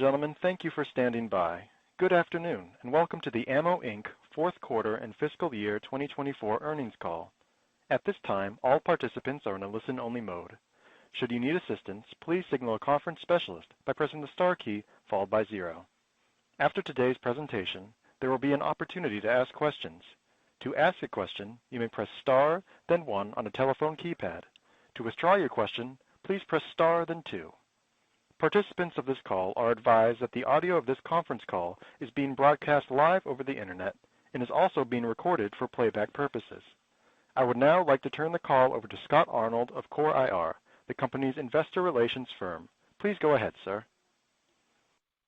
Gentlemen, thank you for standing by. Good afternoon, and welcome to the AMMO, Inc. fourth quarter and fiscal year 2024 earnings call. At this time, all participants are in a listen-only mode. Should you need assistance, please signal a conference specialist by pressing the star key followed by 0. After today's presentation, there will be an opportunity to ask questions. To ask a question, you may press star, then 1 on a telephone keypad. To withdraw your question, please press star, then 2. Participants of this call are advised that the audio of this conference call is being broadcast live over the internet and is also being recorded for playback purposes. I would now like to turn the call over to Scott Arnold of Core IR, the company's investor relations firm. Please go ahead, sir.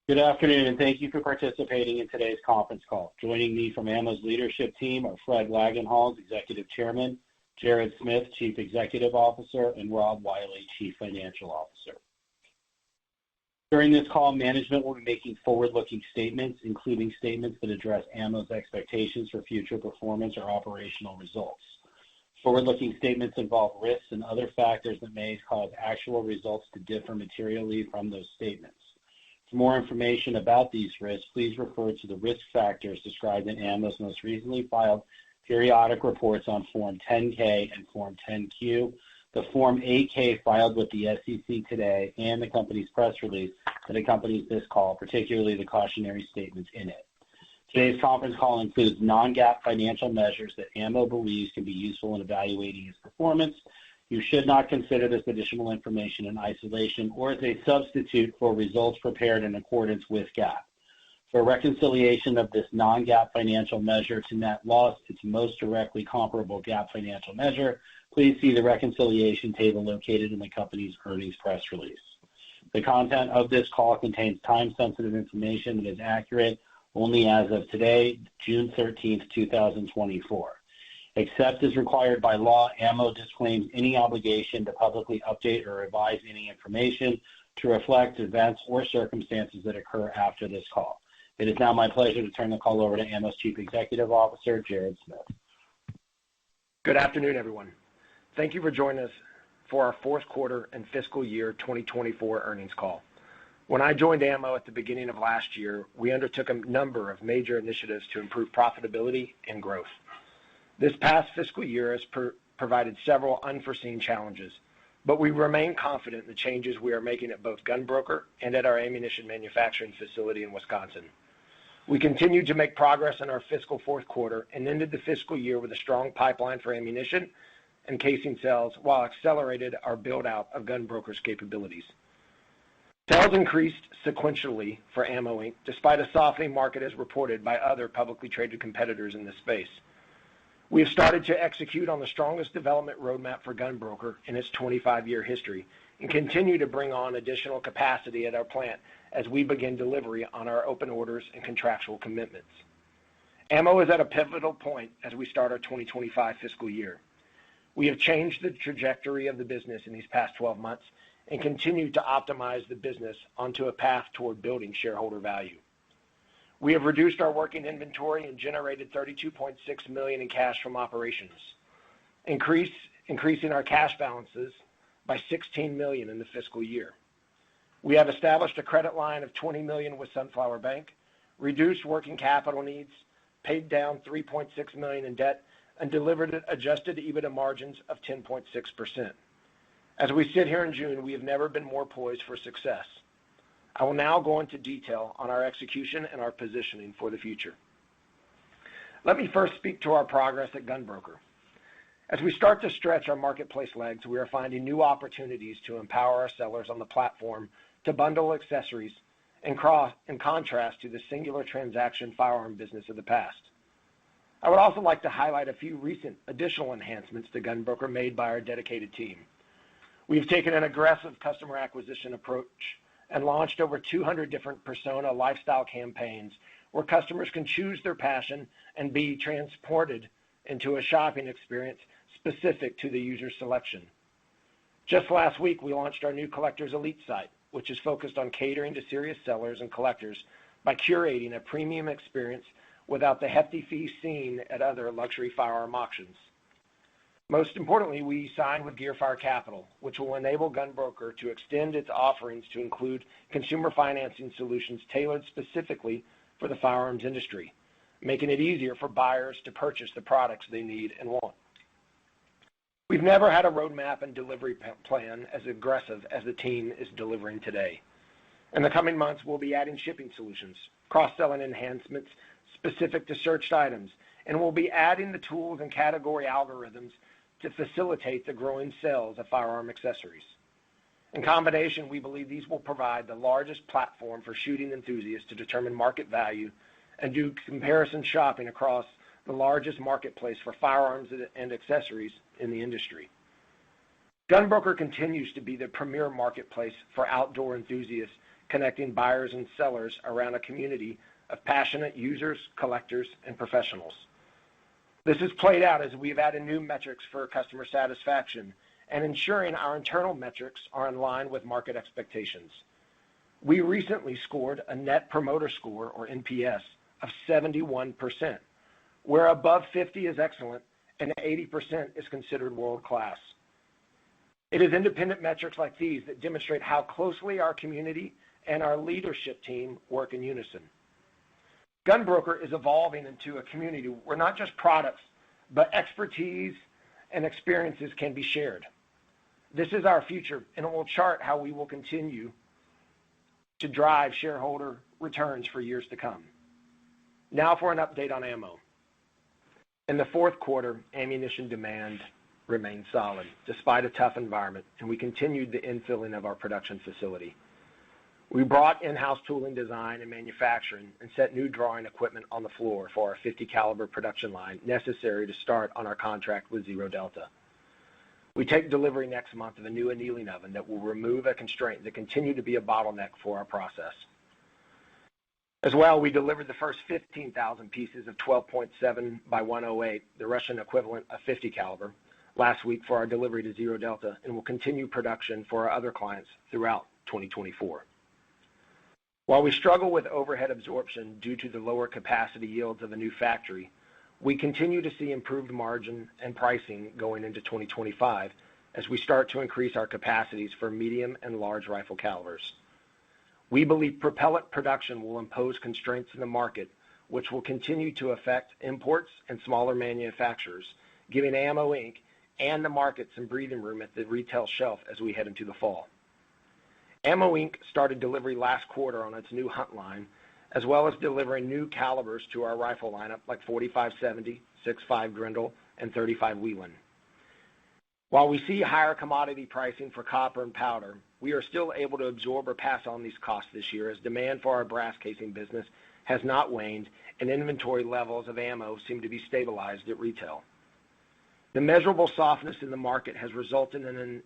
Good afternoon, and thank you for participating in today's conference call. Joining me from AMMO's leadership team are Fred Wagenhals, Executive Chairman, Jared Smith, Chief Executive Officer, and Rob Wiley, Chief Financial Officer. During this call, management will be making forward-looking statements, including statements that address AMMO's expectations for future performance or operational results. Forward-looking statements involve risks and other factors that may cause actual results to differ materially from those statements. For more information about these risks, please refer to the risk factors described in AMMO's most recently filed periodic reports on Form 10-K and Form 10-Q, the Form 8-K filed with the SEC today, and the company's press release that accompanies this call, particularly the cautionary statements in it. Today's conference call includes non-GAAP financial measures that AMMO believes can be useful in evaluating its performance. You should not consider this additional information in isolation or as a substitute for results prepared in accordance with GAAP. For a reconciliation of this non-GAAP financial measure to net loss, its most directly comparable GAAP financial measure, please see the reconciliation table located in the company's earnings press release. The content of this call contains time-sensitive information that is accurate only as of today, June 13th, 2024. Except as required by law, AMMO disclaims any obligation to publicly update or revise any information to reflect events or circumstances that occur after this call. It is now my pleasure to turn the call over to AMMO's Chief Executive Officer, Jared Smith. Good afternoon, everyone. Thank you for joining us for our fourth quarter and fiscal year 2024 earnings call. When I joined AMMO at the beginning of last year, we undertook a number of major initiatives to improve profitability and growth. This past fiscal year has provided several unforeseen challenges, but we remain confident in the changes we are making at both GunBroker and at our ammunition manufacturing facility in Wisconsin. We continued to make progress in our fiscal fourth quarter and ended the fiscal year with a strong pipeline for ammunition and casing sales while accelerated our build-out of GunBroker's capabilities. Sales increased sequentially for AMMO Inc. despite a softening market as reported by other publicly traded competitors in this space. We have started to execute on the strongest development roadmap for GunBroker in its 25-year history and continue to bring on additional capacity at our plant as we begin delivery on our open orders and contractual commitments. AMMO is at a pivotal point as we start our 2025 fiscal year. We have changed the trajectory of the business in these past 12 months and continue to optimize the business onto a path toward building shareholder value. We have reduced our working inventory and generated $32.6 million in cash from operations, increasing our cash balances by $16 million in the fiscal year. We have established a credit line of $20 million with Sunflower Bank, reduced working capital needs, paid down $3.6 million in debt, and delivered adjusted EBITDA margins of 10.6%. As we sit here in June, we have never been more poised for success. I will now go into detail on our execution and our positioning for the future. Let me first speak to our progress at GunBroker. As we start to stretch our marketplace legs, we are finding new opportunities to empower our sellers on the platform to bundle accessories in contrast to the singular transaction firearm business of the past. I would also like to highlight a few recent additional enhancements to GunBroker made by our dedicated team. We've taken an aggressive customer acquisition approach and launched over 200 different persona lifestyle campaigns where customers can choose their passion and be transported into a shopping experience specific to the user's selection. Just last week, we launched our new Collectors Elite site, which is focused on catering to serious sellers and collectors by curating a premium experience without the hefty fees seen at other luxury firearm auctions. Most importantly, we signed with Gearfire Capital, which will enable GunBroker to extend its offerings to include consumer financing solutions tailored specifically for the firearms industry, making it easier for buyers to purchase the products they need and want. We've never had a roadmap and delivery plan as aggressive as the team is delivering today. In the coming months, we'll be adding shipping solutions, cross-selling enhancements specific to searched items, and we'll be adding the tools and category algorithms to facilitate the growing sales of firearm accessories. In combination, we believe these will provide the largest platform for shooting enthusiasts to determine market value and do comparison shopping across the largest marketplace for firearms and accessories in the industry. GunBroker continues to be the premier marketplace for outdoor enthusiasts, connecting buyers and sellers around a community of passionate users, collectors, and professionals. This has played out as we've added new metrics for customer satisfaction and ensuring our internal metrics are in line with market expectations. We recently scored a Net Promoter Score, or NPS, of 71%, where above 50 is excellent and 80% is considered world-class. It is independent metrics like these that demonstrate how closely our community and our leadership team work in unison. GunBroker is evolving into a community where not just products, but expertise and experiences can be shared. This is our future, and it will chart how we will continue to drive shareholder returns for years to come. Now for an update on ammo. In the fourth quarter, ammunition demand remained solid despite a tough environment, and we continued the infilling of our production facility. We brought in-house tooling design and manufacturing and set new drawing equipment on the floor for our 50 caliber production line necessary to start on our contract with Zero Delta. We take delivery next month of a new annealing oven that will remove a constraint that continued to be a bottleneck for our process. As well, we delivered the first 15,000 pieces of 12.7 by 108, the Russian equivalent of 50 caliber, last week for our delivery to Zero Delta, and will continue production for our other clients throughout 2024. While we struggle with overhead absorption due to the lower capacity yields of a new factory, we continue to see improved margin and pricing going into 2025 as we start to increase our capacities for medium and large rifle calibers. We believe propellant production will impose constraints in the market, which will continue to affect imports and smaller manufacturers, giving Ammo Inc. and the market some breathing room at the retail shelf as we head into the fall. Ammo Inc. started delivery last quarter on its new Hunt line, as well as delivering new calibers to our rifle lineup like 45-70, 6.5 Grendel, and 35 Whelen. While we see higher commodity pricing for copper and powder, we are still able to absorb or pass on these costs this year as demand for our brass casing business has not waned and inventory levels of ammo seem to be stabilized at retail. The measurable softness in the market has resulted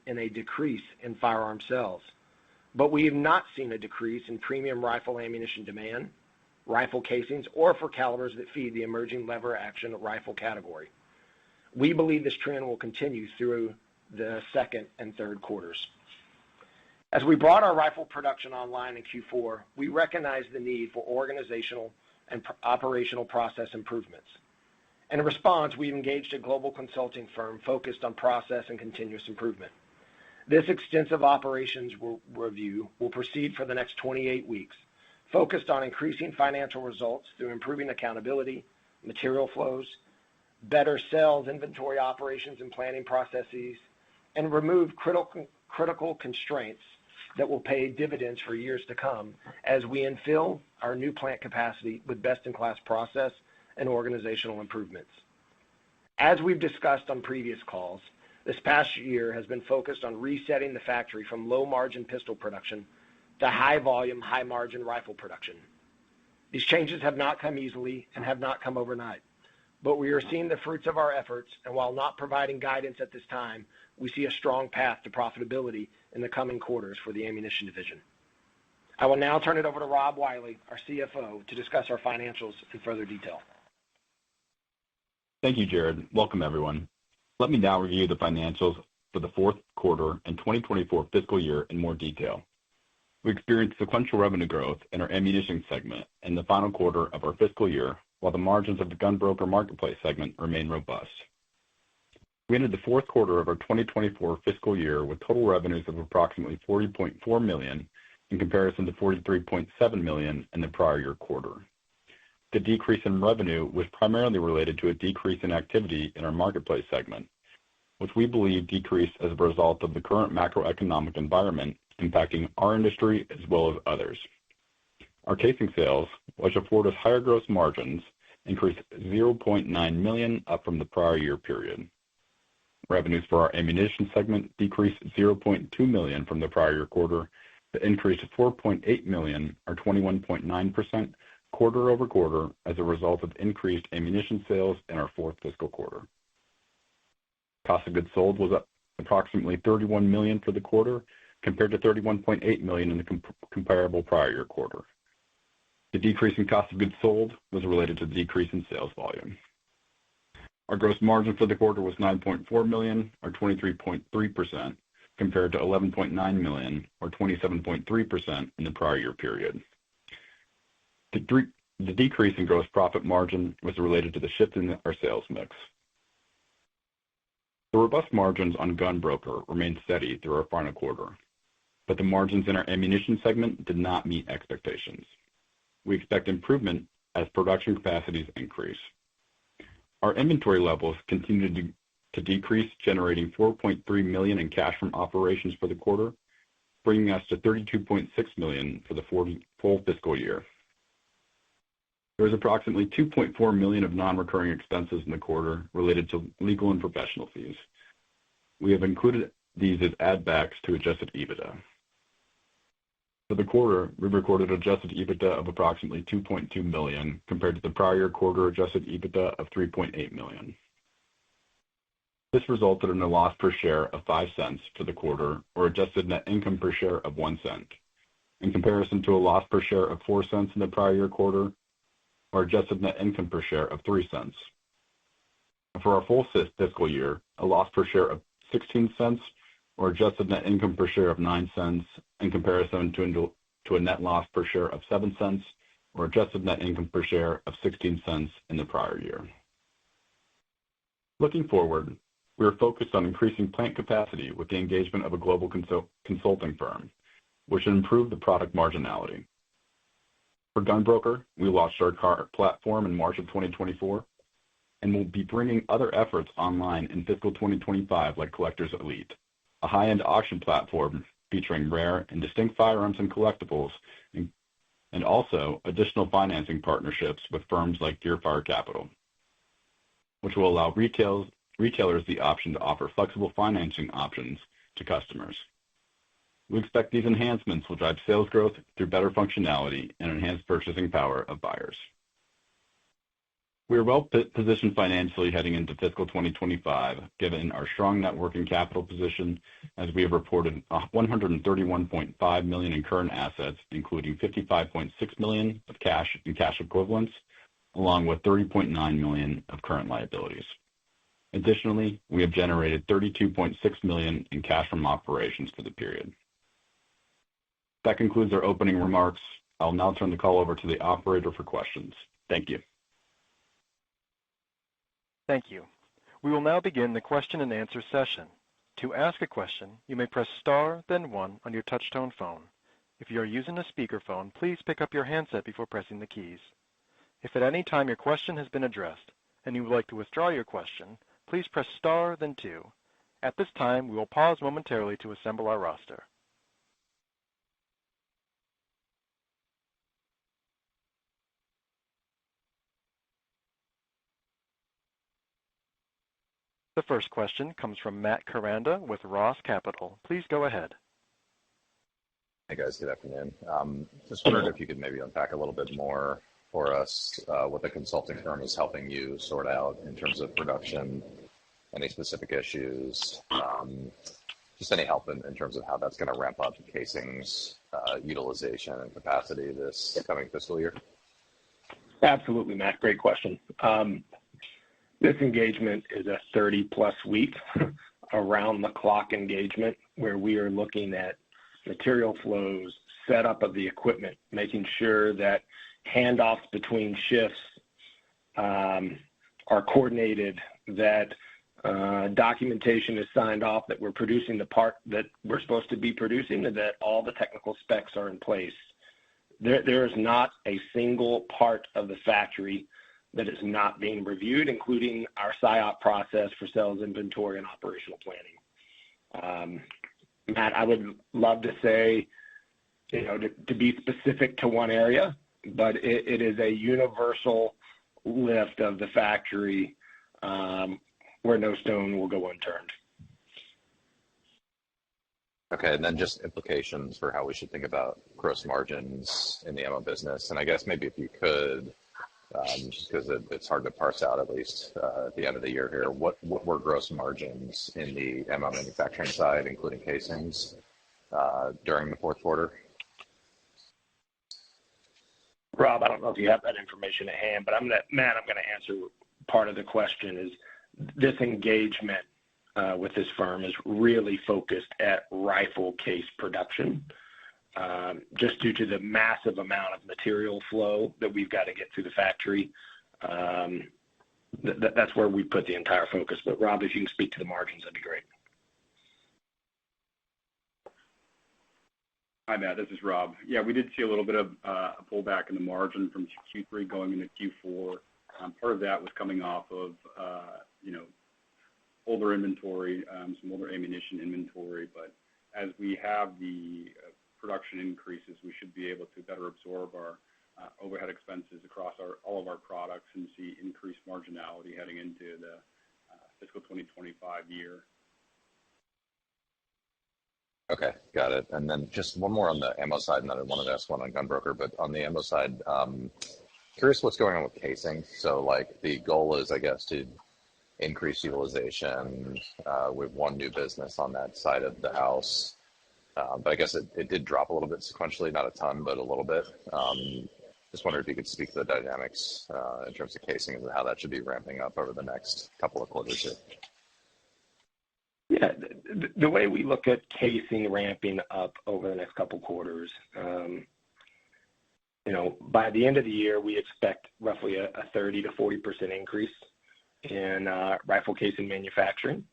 in a decrease in firearm sales, but we have not seen a decrease in premium rifle ammunition demand, rifle casings, or for calibers that feed the emerging lever action rifle category. We believe this trend will continue through the second and third quarters. As we brought our rifle production online in Q4, we recognized the need for organizational and operational process improvements. In response, we engaged a global consulting firm focused on process and continuous improvement. This extensive operations review will proceed for the next 28 weeks, focused on increasing financial results through improving accountability, material flows, better sales, inventory operations and planning processes, and remove critical constraints that will pay dividends for years to come as we infill our new plant capacity with best-in-class process and organizational improvements. As we've discussed on previous calls, this past year has been focused on resetting the factory from low-margin pistol production to high-volume, high-margin rifle production. These changes have not come easily and have not come overnight, but we are seeing the fruits of our efforts, and while not providing guidance at this time, we see a strong path to profitability in the coming quarters for the ammunition division. I will now turn it over to Rob Wiley, our CFO, to discuss our financials in further detail. Thank you, Jared. Welcome, everyone. Let me now review the financials for the fourth quarter and 2024 fiscal year in more detail. We experienced sequential revenue growth in our ammunition segment in the final quarter of our fiscal year, while the margins of the GunBroker Marketplace segment remain robust. We ended the fourth quarter of our 2024 fiscal year with total revenues of approximately $40.4 million in comparison to $43.7 million in the prior year quarter. The decrease in revenue was primarily related to a decrease in activity in our marketplace segment, which we believe decreased as a result of the current macroeconomic environment impacting our industry as well as others. Our casing sales, which afford us higher gross margins, increased $0.9 million up from the prior year period. Revenues for our ammunition segment decreased $0.2 million from the prior year quarter, but increased $4.8 million, or 21.9%, quarter over quarter as a result of increased ammunition sales in our fourth fiscal quarter. Cost of goods sold was up approximately $31 million for the quarter, compared to $31.8 million in the comparable prior year quarter. The decrease in cost of goods sold was related to the decrease in sales volume. Our gross margin for the quarter was $9.4 million, or 23.3%, compared to $11.9 million, or 27.3% in the prior year period. The decrease in gross profit margin was related to the shift in our sales mix. The robust margins on GunBroker remained steady through our final quarter, but the margins in our ammunition segment did not meet expectations. We expect improvement as production capacities increase. Our inventory levels continued to decrease, generating $4.3 million in cash from operations for the quarter, bringing us to $32.6 million for the full fiscal year. There was approximately $2.4 million of non-recurring expenses in the quarter related to legal and professional fees. We have included these as add-backs to adjusted EBITDA. For the quarter, we recorded adjusted EBITDA of approximately $2.2 million compared to the prior year quarter adjusted EBITDA of $3.8 million. This resulted in a loss per share of 5 cents for the quarter, or adjusted net income per share of 1 cent, in comparison to a loss per share of 4 cents in the prior year quarter, or adjusted net income per share of 3 cents. For our full fiscal year, a loss per share of 16 cents, or adjusted net income per share of 9 cents, in comparison to a net loss per share of 7 cents, or adjusted net income per share of 16 cents in the prior year. Looking forward, we are focused on increasing plant capacity with the engagement of a global consulting firm, which should improve the product marginality. For GunBroker, we launched our cart platform in March of 2024, and will be bringing other efforts online in fiscal 2025 like Collectors Elite, a high-end auction platform featuring rare and distinct firearms and collectibles, and also additional financing partnerships with firms like Gearfire Capital, which will allow retailers the option to offer flexible financing options to customers. We expect these enhancements will drive sales growth through better functionality and enhanced purchasing power of buyers. We are well positioned financially heading into fiscal 2025, given our strong net working capital position, as we have reported $131.5 million in current assets, including $55.6 million of cash and cash equivalents, along with $30.9 million of current liabilities. Additionally, we have generated $32.6 million in cash from operations for the period. That concludes our opening remarks. I'll now turn the call over to the operator for questions. Thank you. Thank you. We will now begin the question and answer session. To ask a question, you may press star, then 1 on your touch-tone phone. If you are using a speakerphone, please pick up your handset before pressing the keys. If at any time your question has been addressed and you would like to withdraw your question, please press star, then 2. At this time, we will pause momentarily to assemble our roster. The first question comes from Matt Koranda with Roth Capital. Please go ahead. Hey guys, good afternoon. Just wondered if you could maybe unpack a little bit more for us what the consulting firm is helping you sort out in terms of production, any specific issues, just any help in terms of how that's going to ramp up casings utilization and capacity this coming fiscal year? Absolutely, Matt. Great question. This engagement is a 30-plus week around-the-clock engagement where we are looking at material flows, setup of the equipment, making sure that handoffs between shifts are coordinated, that Documentation is signed off that we're producing the part that we're supposed to be producing and that all the technical specs are in place. There is not a single part of the factory that is not being reviewed, including our SIOP process for sales, inventory, and operational planning. Matt, I would love to say, to be specific to one area, but it is a universal lift of the factory where no stone will go unturned. Okay, and then just implications for how we should think about gross margins in the ammo business. And I guess maybe if you could, just because it's hard to parse out, at least at the end of the year here, what were gross margins in the ammo manufacturing side, including casings, during the fourth quarter? Rob, I don't know if you have that information at hand, but Matt, I'm going to answer part of the question. Is this engagement with this firm is really focused at rifle case production, just due to the massive amount of material flow that we've got to get through the factory. That's where we put the entire focus. But Rob, if you can speak to the margins, that'd be great. Hi, Matt. This is Rob. Yeah, we did see a little bit of a pullback in the margin from Q3 going into Q4. Part of that was coming off of, older inventory, some older ammunition inventory. But as we have the production increases, we should be able to better absorb our overhead expenses across all of our products and see increased marginality heading into the fiscal 2025 year. Okay, got it. And then just one more on the ammo side, and then I wanted to ask one on Gunbroker. But on the ammo side, curious what's going on with casing. So, like, the goal is, I guess, to increase utilization with one new business on that side of the house. But I guess it did drop a little bit sequentially, not a ton, but a little bit. Just wondered if you could speak to the dynamics in terms of casing and how that should be ramping up over the next couple of quarters here. Yeah, the way we look at casing ramping up over the next couple quarters, by the end of the year, we expect roughly a 30 to 40% increase in rifle casing manufacturing.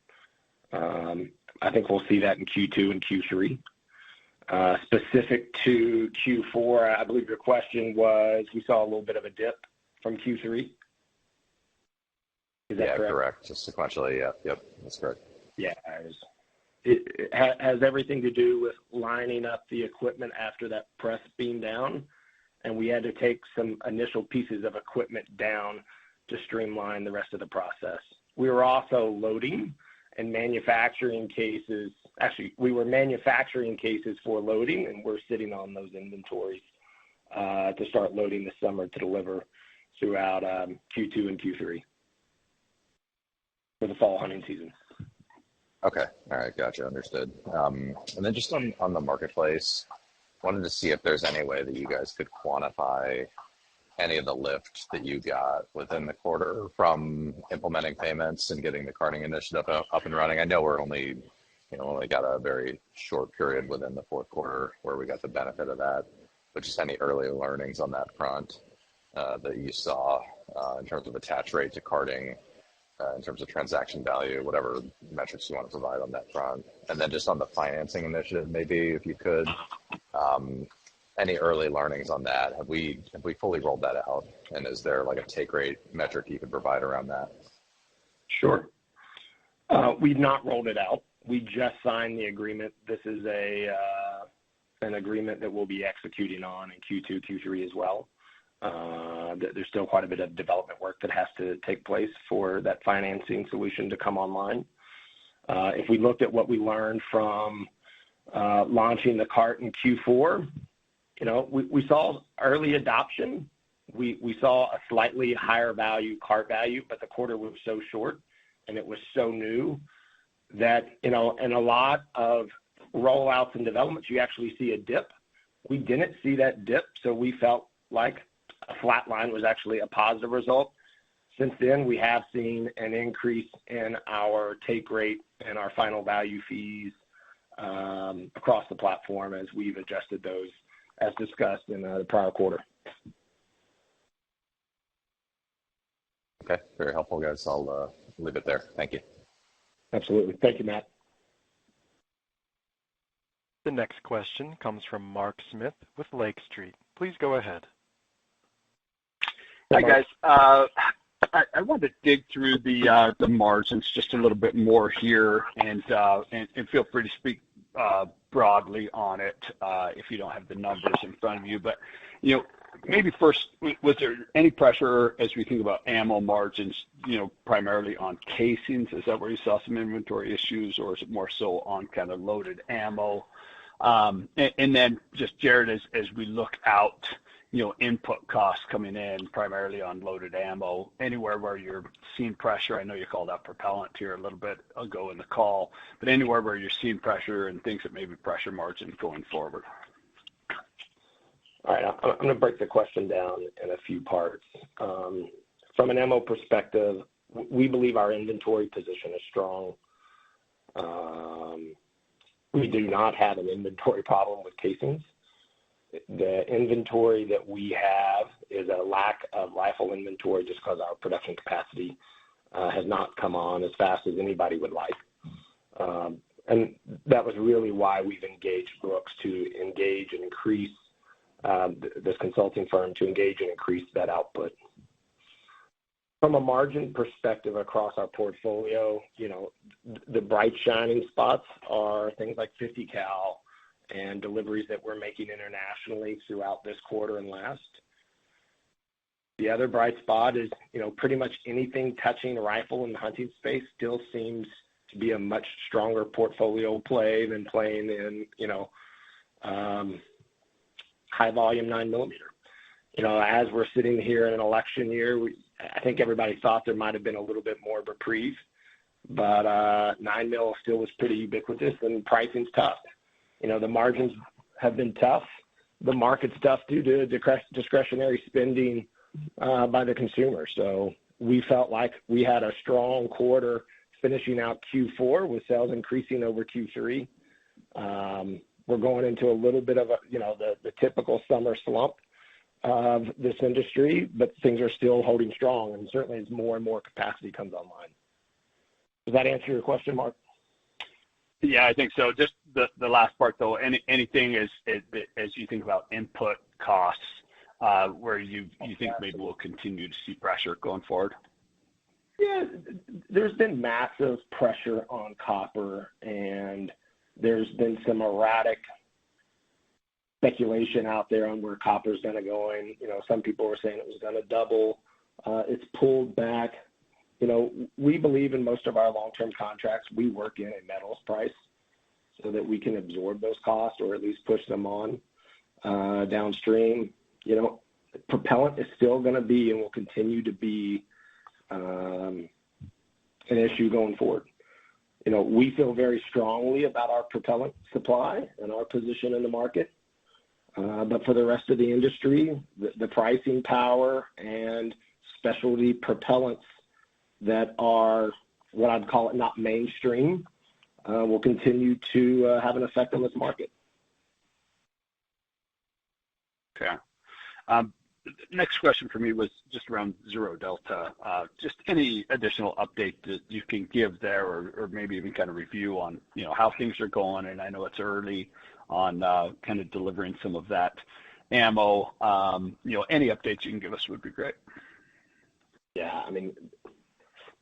I think we'll see that in Q2 and Q3. Specific to Q4, I believe your question was, we saw a little bit of a dip from Q3. Is that correct? Yeah, correct. Just sequentially, yeah. Yep, that's correct. Yeah, it has everything to do with lining up the equipment after that press being down, and we had to take some initial pieces of equipment down to streamline the rest of the process. We were also loading and manufacturing cases. Actually, we were manufacturing cases for loading, and we're sitting on those inventories to start loading this summer to deliver throughout Q2 and Q3 for the fall hunting season. Okay. All right. Gotcha. Understood. And then just on the marketplace, wanted to see if there's any way that you guys could quantify any of the lift that you got within the quarter from implementing payments and getting the carding initiative up and running. I know we're only got a very short period within the fourth quarter where we got the benefit of that, but just any early learnings on that front that you saw in terms of attach rate to carding, in terms of transaction value, whatever metrics you want to provide on that front. And then just on the financing initiative, maybe if you could, any early learnings on that? Have we fully rolled that out? And is there like a take rate metric you could provide around that? Sure. We've not rolled it out. We just signed the agreement. This is an agreement that we'll be executing on in Q2, Q3 as well. There's still quite a bit of development work that has to take place for that financing solution to come online. If we looked at what we learned from launching the cart in Q4, we saw early adoption. We saw a slightly higher value cart value, but the quarter was so short and it was so new that, in a lot of rollouts and developments, you actually see a dip. We didn't see that dip, so we felt like a flat line was actually a positive result. Since then, we have seen an increase in our take rate and our final value fees across the platform as we've adjusted those, as discussed in the prior quarter. Okay, very helpful, guys. I'll leave it there. Thank you. Absolutely. Thank you, Matt. The next question comes from Mark Smith with Lake Street. Please go ahead. Hi, guys. I wanted to dig through the margins just a little bit more here, and feel free to speak broadly on it if you don't have the numbers in front of you. But maybe first, was there any pressure as we think about ammo margins? Primarily on casings. Is that where you saw some inventory issues, or is it more so on kind of loaded ammo? And then just Jared, as we look out, input costs coming in primarily on loaded ammo, anywhere where you're seeing pressure. I know you called out propellant here a little bit ago in the call, but anywhere where you're seeing pressure and things that maybe pressure margin going forward. All right, I'm going to break the question down in a few parts. From an ammo perspective, we believe our inventory position is strong. We do not have an inventory problem with casings. The inventory that we have is a lack of rifle inventory just because our production capacity has not come on as fast as anybody would like. And that was really why we've engaged Brooks to engage and increase this consulting firm to engage and increase that output. From a margin perspective across our portfolio, the bright shining spots are things like 50 cal and deliveries that we're making internationally throughout this quarter and last. The other bright spot is, pretty much anything touching a rifle in the hunting space still seems to be a much stronger portfolio play than playing in, high volume 9mm. As we're sitting here in an election year, I think everybody thought there might have been a little bit more reprieve, but 9mm still was pretty ubiquitous and pricing's tough. The margins have been tough. The market's tough due to discretionary spending by the consumer. So we felt like we had a strong quarter finishing out Q4 with sales increasing over Q3. We're going into a little bit of the typical summer slump of this industry, but things are still holding strong, and certainly as more and more capacity comes online. Does that answer your question, Mark? Yeah, I think so. Just the last part, though, anything as you think about input costs, where you think maybe we'll continue to see pressure going forward? Yeah, there's been massive pressure on copper, and there's been some erratic speculation out there on where copper is going to go. Some people were saying it was going to double. It's pulled back. We believe in most of our long-term contracts, we work in a metals price so that we can absorb those costs or at least push them on downstream. Propellant is still going to be and will continue to be an issue going forward. We feel very strongly about our propellant supply and our position in the market. But for the rest of the industry, the pricing power and specialty propellants that are what I'd call it not mainstream will continue to have an effect on this market. Okay. Next question for me was just around Zero Delta. Just any additional update that you can give there, or maybe even kind of review on how things are going. And I know it's early on kind of delivering some of that ammo. Any updates you can give us would be great. Yeah, I mean,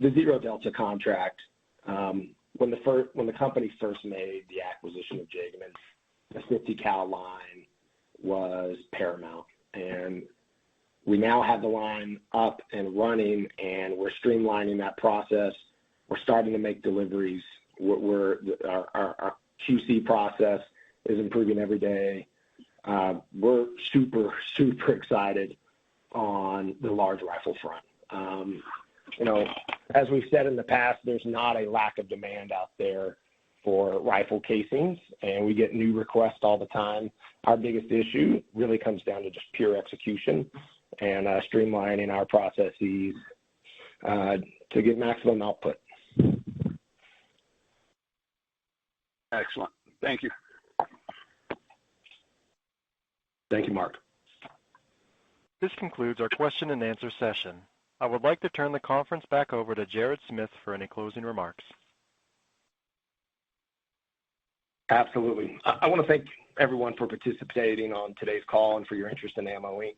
the Zero Delta contract, when the company first made the acquisition of Jagemann, the 50 cal line was paramount, and we now have the line up and running, and we're streamlining that process. We're starting to make deliveries. Our QC process is improving every day. We're super excited on the large rifle front. As we've said in the past, there's not a lack of demand out there for rifle casings, and we get new requests all the time. Our biggest issue really comes down to just pure execution and streamlining our processes to get maximum output. Excellent. Thank you. Thank you, Mark. This concludes our question and answer session. I would like to turn the conference back over to Jared Smith for any closing remarks. Absolutely. I want to thank everyone for participating on today's call and for your interest in Ammo Inc.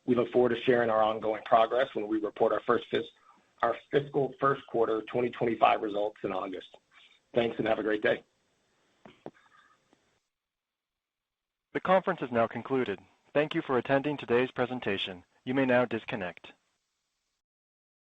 We look forward to sharing our ongoing progress when we report our fiscal first quarter 2025 results in August. Thanks, and have a great day. The conference is now concluded. Thank you for attending today's presentation. You may now disconnect.